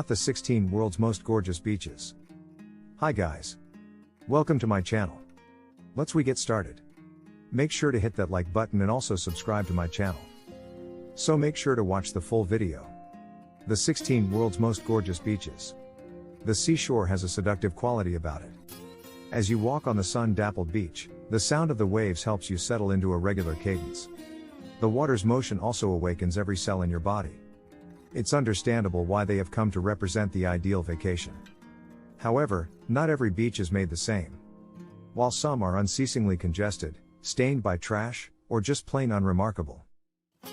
The 16 world's most gorgeous beaches. Hi guys. Welcome to my channel. Let's get started. Make sure to hit that like button and also subscribe to my channel. So make sure to watch the full video. The 16 world's most gorgeous beaches. The seashore has a seductive quality about it. As you walk on the sun-dappled beach, the sound of the waves helps you settle into a regular cadence. The water's motion also awakens every cell in your body. It's understandable why they have come to represent the ideal vacation. However, not every beach is made the same. While some are unceasingly congested, stained by trash, or just plain unremarkable,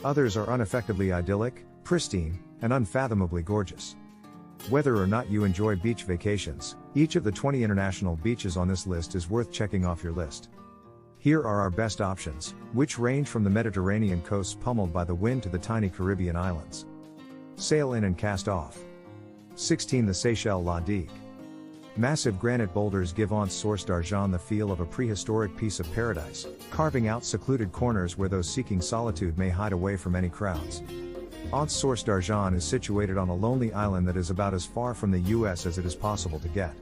others are unaffectedly idyllic, pristine, and unfathomably gorgeous. Whether or not you enjoy beach vacations, each of the 20 international beaches on this list is worth checking off your list. Here are our best options, which range from the Mediterranean coasts pummeled by the wind to the tiny Caribbean islands. Sail in and cast off. 16. The Seychelles La Digue. Massive granite boulders give Anse Source d'Argent the feel of a prehistoric piece of paradise, carving out secluded corners where those seeking solitude may hide away from any crowds. Anse Source d'Argent is situated on a lonely island that is about as far from the US as it is possible to get.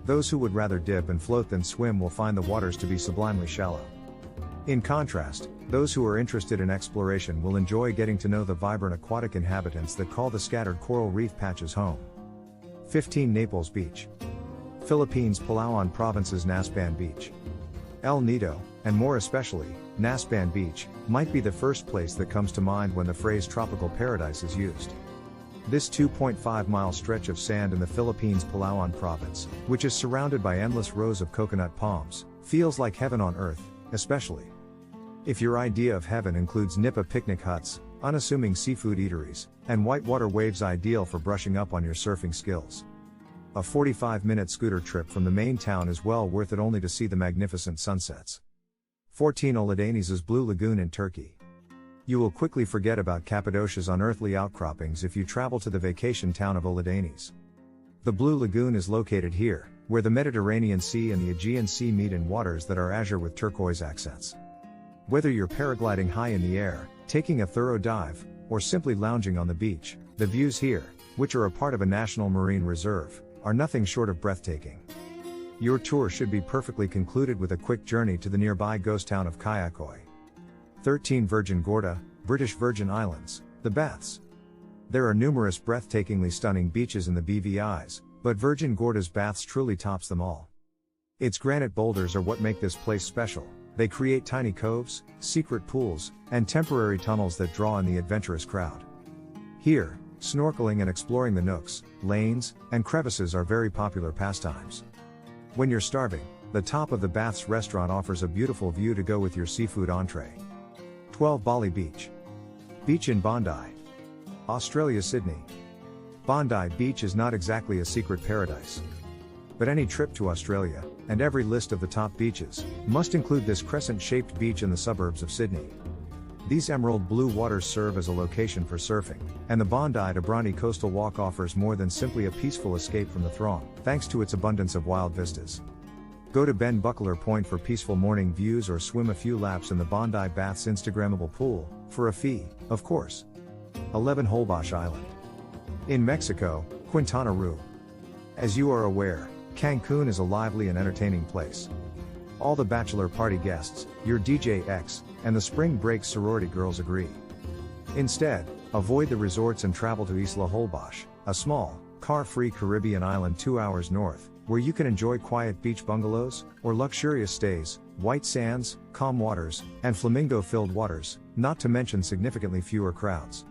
Those who would rather dip and float than swim will find the waters to be sublimely shallow. In contrast, those who are interested in exploration will enjoy getting to know the vibrant aquatic inhabitants that call the scattered coral reef patches home. 15. Naples Beach. Philippines, Palawan Province's Nasban Beach. El Nido, and more especially, Nasban Beach, might be the first place that comes to mind when the phrase tropical paradise is used. This 2.5-mile stretch of sand in the Philippines' Palawan province, which is surrounded by endless rows of coconut palms, feels like heaven on earth, especially if your idea of heaven includes nipa picnic huts, unassuming seafood eateries, and whitewater waves ideal for brushing up on your surfing skills. A 45-minute scooter trip from the main town is well worth it only to see the magnificent sunsets. 14. Ölüdeniz's Blue Lagoon in Turkey. You will quickly forget about Cappadocia's unearthly outcroppings if you travel to the vacation town of Ölüdeniz. The Blue Lagoon is located here, where the Mediterranean Sea and the Aegean Sea meet in waters that are azure with turquoise accents. Whether you're paragliding high in the air, taking a thorough dive, or simply lounging on the beach, the views here, which are a part of a national marine reserve, are nothing short of breathtaking. Your tour should be perfectly concluded with a quick journey to the nearby ghost town of Kayakoi. 13. Virgin Gorda, British Virgin Islands, the Baths. There are numerous breathtakingly stunning beaches in the BVIs, but Virgin Gorda's Baths truly tops them all. Its granite boulders are what make this place special. They create tiny coves, secret pools, and temporary tunnels that draw in the adventurous crowd. Here, snorkeling and exploring the nooks, lanes, and crevices are very popular pastimes. When you're starving, the top of the Baths restaurant offers a beautiful view to go with your seafood entree. 12. Bali Beach. Beach in Bondi, Australia. Sydney. Bondi Beach is not exactly a secret paradise. But any trip to Australia, and every list of the top beaches, must include this crescent-shaped beach in the suburbs of Sydney. These emerald blue waters serve as a location for surfing, and the Bondi to Bronte coastal walk offers more than simply a peaceful escape from the throng, thanks to its abundance of wild vistas. Go to Ben Buckler Point for peaceful morning views or swim a few laps in the Bondi Baths Instagrammable pool, for a fee, of course. 11. Holbox Island. In Mexico, Quintana Roo. As you are aware, Cancun is a lively and entertaining place. All the bachelor party guests, your DJ X, and the spring break sorority girls agree. Instead, avoid the resorts and travel to Isla Holbox, a small, car-free Caribbean island 2 hours north, where you can enjoy quiet beach bungalows, or luxurious stays, white sands, calm waters, and flamingo-filled waters, not to mention significantly fewer crowds.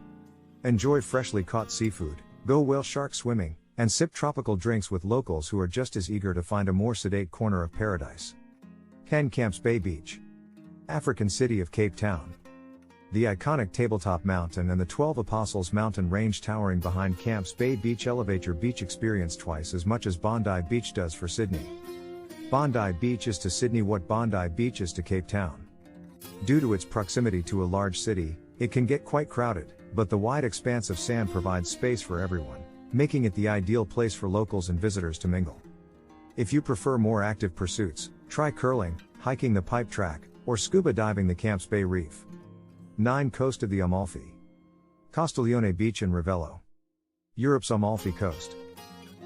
Enjoy freshly caught seafood, go whale shark swimming, and sip tropical drinks with locals who are just as eager to find a more sedate corner of paradise. 10. Camps Bay Beach. African city of Cape Town. The iconic Tabletop Mountain and the 12 Apostles mountain range towering behind Camps Bay Beach elevate your beach experience twice as much as Bondi Beach does for Sydney. Bondi Beach is to Sydney what Bondi Beach is to Cape Town. Due to its proximity to a large city, it can get quite crowded, but the wide expanse of sand provides space for everyone, making it the ideal place for locals and visitors to mingle. If you prefer more active pursuits, try curling, hiking the pipe track, or scuba diving the Camps Bay Reef. 9. Coast of the Amalfi. Castiglione Beach in Ravello. Europe's Amalfi Coast.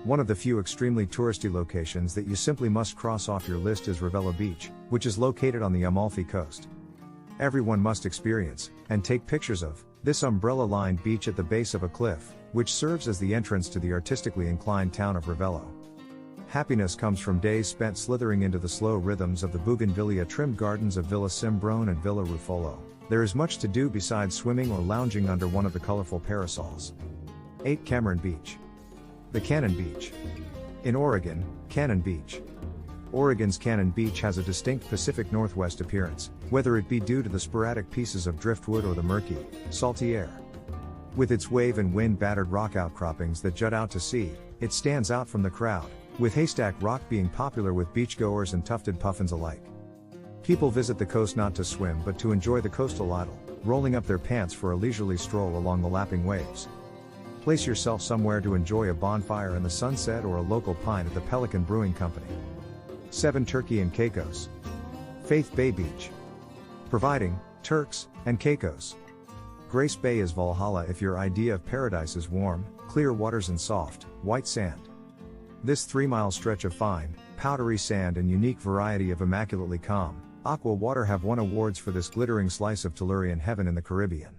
One of the few extremely touristy locations that you simply must cross off your list is Ravello Beach, which is located on the Amalfi Coast. Everyone must experience, and take pictures of, this umbrella-lined beach at the base of a cliff, which serves as the entrance to the artistically inclined town of Ravello. Happiness comes from days spent slithering into the slow rhythms of the bougainvillea-trimmed gardens of Villa Simbrone and Villa Ruffolo. There is much to do besides swimming or lounging under one of the colorful parasols. 8. Cameron Beach. The Cannon Beach. In Oregon, Cannon Beach. Oregon's Cannon Beach has a distinct Pacific Northwest appearance, whether it be due to the sporadic pieces of driftwood or the murky, salty air. With its wave and wind-battered rock outcroppings that jut out to sea, it stands out from the crowd, with Haystack Rock being popular with beachgoers and tufted puffins alike. People visit the coast not to swim but to enjoy the coastal idyll, rolling up their pants for a leisurely stroll along the lapping waves. Place yourself somewhere to enjoy a bonfire in the sunset or a local pint at the Pelican Brewing Company. 7. Turkey and Caicos. Faith Bay Beach. Providing Turks and Caicos. Grace Bay is Valhalla if your idea of paradise is warm, clear waters and soft, white sand. This 3-mile stretch of fine, powdery sand and unique variety of immaculately calm, aqua water have won awards for this glittering slice of Tellurian heaven in the Caribbean.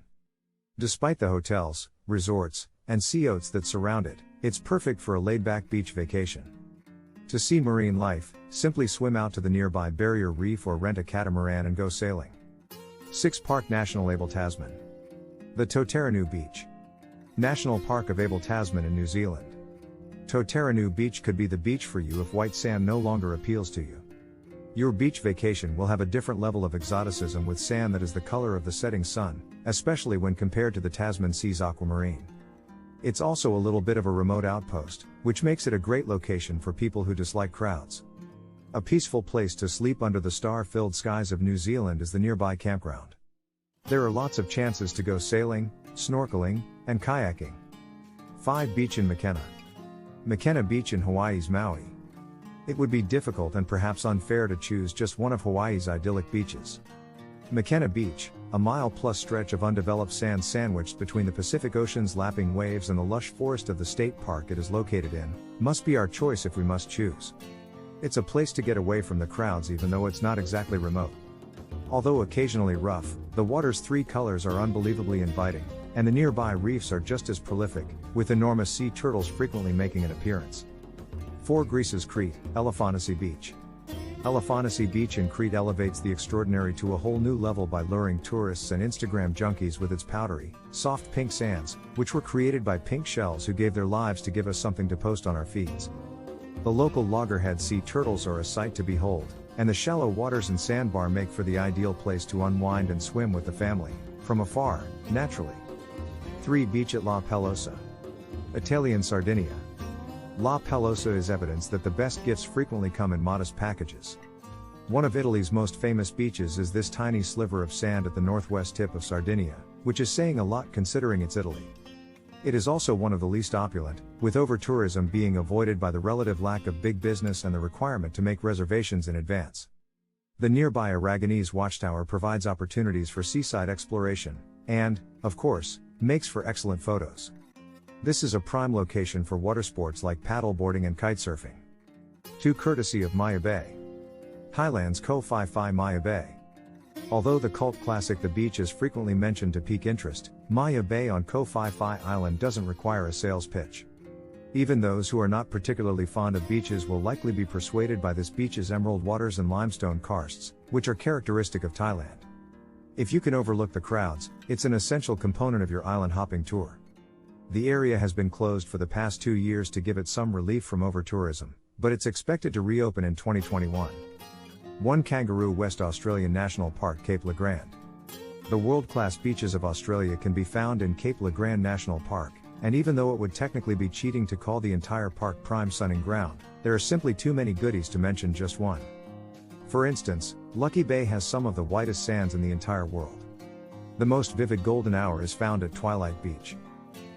Despite the hotels, resorts, and sea oats that surround it, it's perfect for a laid-back beach vacation. To see marine life, simply swim out to the nearby Barrier Reef or rent a catamaran and go sailing. 6. Park National Abel Tasman. The Totaranu Beach. National Park of Abel Tasman in New Zealand. Totaranu Beach could be the beach for you if white sand no longer appeals to you. Your beach vacation will have a different level of exoticism with sand that is the color of the setting sun, especially when compared to the Tasman Sea's aquamarine. It's also a little bit of a remote outpost, which makes it a great location for people who dislike crowds. A peaceful place to sleep under the star-filled skies of New Zealand is the nearby campground. There are lots of chances to go sailing, snorkeling, and kayaking. 5. Beach in Makena. Makena Beach in Hawaii's Maui. It would be difficult and perhaps unfair to choose just one of Hawaii's idyllic beaches. Makena Beach, a mile-plus stretch of undeveloped sand sandwiched between the Pacific Ocean's lapping waves and the lush forest of the state park it is located in, must be our choice if we must choose. It's a place to get away from the crowds even though it's not exactly remote. Although occasionally rough, the water's 3 colors are unbelievably inviting, and the nearby reefs are just as prolific, with enormous sea turtles frequently making an appearance. 4. Greece's Crete, Elafonisi Beach. Elafonisi Beach in Crete elevates the extraordinary to a whole new level by luring tourists and Instagram junkies with its powdery, soft pink sands, which were created by pink shells who gave their lives to give us something to post on our feeds. The local loggerhead sea turtles are a sight to behold, and the shallow waters and sandbar make for the ideal place to unwind and swim with the family, from afar, naturally. 3. Beach at La Pelosa. Italian Sardinia. La Pelosa is evidence that the best gifts frequently come in modest packages. One of Italy's most famous beaches is this tiny sliver of sand at the northwest tip of Sardinia, which is saying a lot considering it's Italy. It is also one of the least opulent, with over-tourism being avoided by the relative lack of big business and the requirement to make reservations in advance. The nearby Aragonese watchtower provides opportunities for seaside exploration, and, of course, makes for excellent photos. This is a prime location for water sports like paddleboarding and kitesurfing. 2. Courtesy of Maya Bay. Thailand's Koh Phi Phi Maya Bay. Although the cult classic The Beach is frequently mentioned to pique interest, Maya Bay on Koh Phi Phi Island doesn't require a sales pitch. Even those who are not particularly fond of beaches will likely be persuaded by this beach's emerald waters and limestone karsts, which are characteristic of Thailand. If you can overlook the crowds, it's an essential component of your island hopping tour. The area has been closed for the past 2 years to give it some relief from over-tourism, but it's expected to reopen in 2021. 1. Kangaroo West Australian National Park Cape Le Grand. The world-class beaches of Australia can be found in Cape Le Grand National Park, and even though it would technically be cheating to call the entire park prime sunning ground, there are simply too many goodies to mention just one. For instance, Lucky Bay has some of the whitest sands in the entire world. The most vivid golden hour is found at Twilight Beach.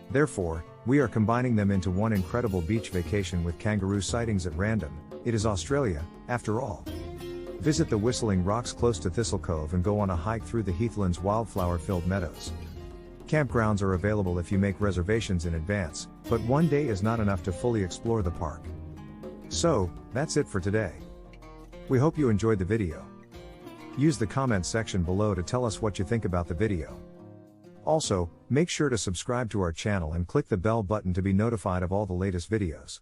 Therefore, we are combining them into one incredible beach vacation with kangaroo sightings at random. It is Australia, after all. Visit the Whistling Rocks close to Thistle Cove and go on a hike through the heathland's wildflower-filled meadows. Campgrounds are available if you make reservations in advance, but one day is not enough to fully explore the park. So, that's it for today. We hope you enjoyed the video. Use the comments section below to tell us what you think about the video. Also, make sure to subscribe to our channel and click the bell button to be notified of all the latest videos.